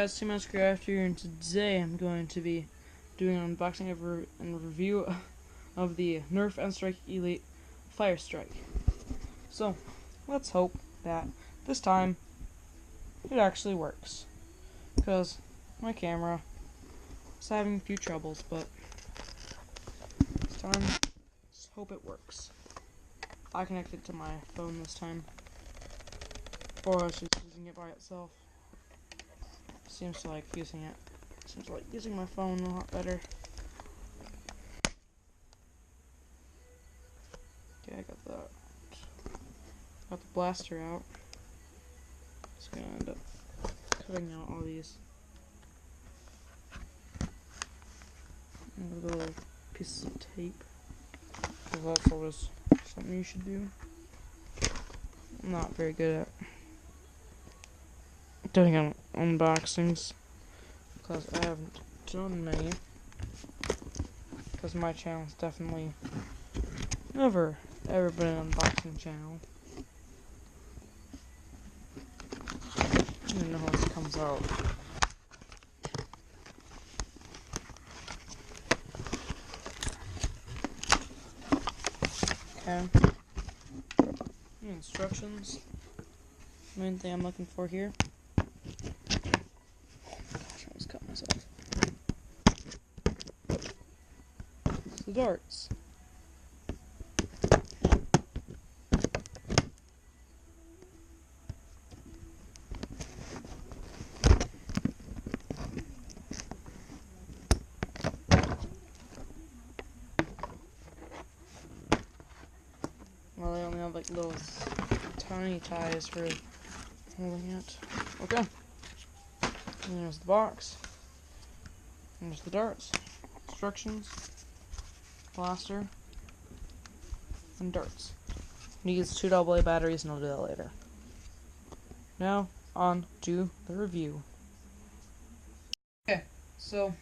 guys, 2 Minutes here, and today I'm going to be doing an unboxing and review of the Nerf Firstrike Elite Firstrike. So, let's hope that this time it actually works, because my camera is having a few troubles, but this time, let's hope it works. I connected it to my phone this time, or I was just using it by itself. Seems to like using it. Seems like using my phone a lot better. Okay, I got that. Got the blaster out. Just gonna end up cutting out all these little pieces of tape, because that's always something you should do. I'm not very good at doing unboxings, because I haven't done many, because my channel's definitely never ever been an unboxing channel. I don't even know how this comes out. Okay. Instructions. Main thing I'm looking for here. Cut myself. It's the darts. Well, they only have like little tiny ties for holding it. Okay. And there's the box. And there's the darts. Instructions. Blaster. And darts. Needs 2 AA batteries, and I'll do that later. Now, on to the review. Okay, so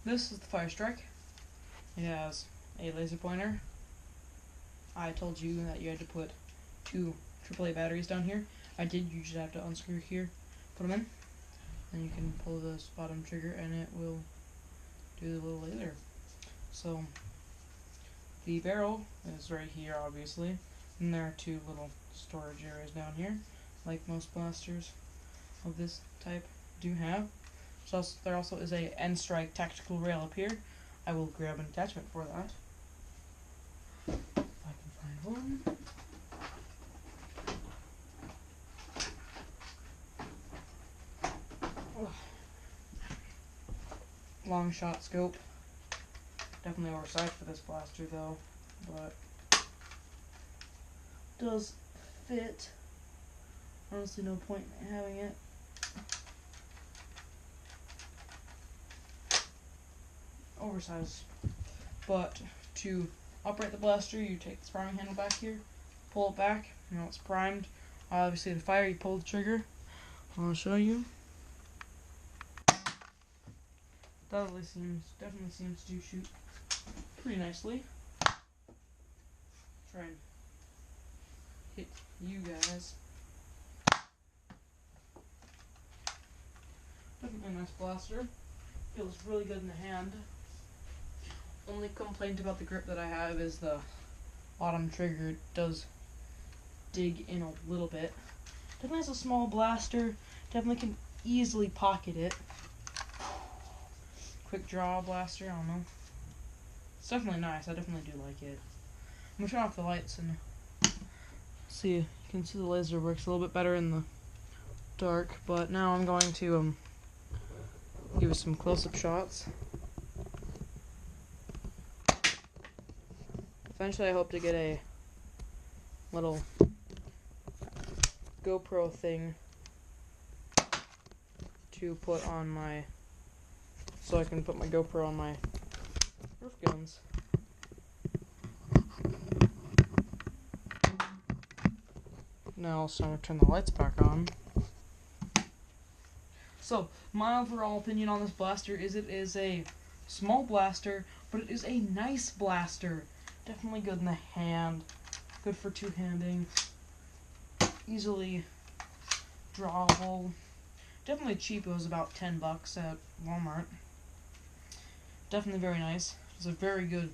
this is the Firstrike. It has a laser pointer. I told you that you had to put 2 AAA batteries down here. I did. You just have to unscrew here, put them in, and you can pull this bottom trigger and it will do the little laser. So the barrel is right here, obviously, and there are 2 little storage areas down here, like most blasters of this type do have. So there also is a Firstrike tactical rail up here. I will grab an attachment for that if I can find one. Long shot scope. Definitely oversized for this blaster though, but does fit. Honestly, no point in having it. Oversized. But to operate the blaster, you take this priming handle back here, pull it back. Now it's primed. Obviously, to fire, you pull the trigger. I'll show you. Definitely seems to shoot pretty nicely. Try and hit you guys. Definitely a nice blaster. Feels really good in the hand. Only complaint about the grip that I have is the bottom trigger. It does dig in a little bit. Definitely is a small blaster. Definitely can easily pocket it. Quick draw blaster, I don't know. It's definitely nice. I definitely do like it. I'm gonna turn off the lights and see. You can see the laser works a little bit better in the dark. But now I'm going to give you some close-up shots. Eventually, I hope to get a little GoPro thing to put on my, so I can put my GoPro on my Nerf guns. Now it's time to turn the lights back on. So, my overall opinion on this blaster is it is a small blaster, but it is a nice blaster. Definitely good in the hand. Good for two-handing. Easily drawable. definitely cheap. It was about $10 at Walmart. Definitely very nice. It's a very good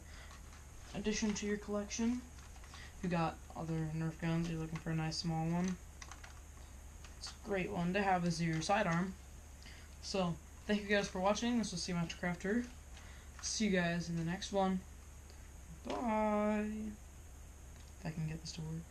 addition to your collection. If you got other Nerf guns, you're looking for a nice small one. It's a great one to have as your sidearm. So, thank you guys for watching. This was CMasterCrafter. See you guys in the next one. Bye. If I can get this to work.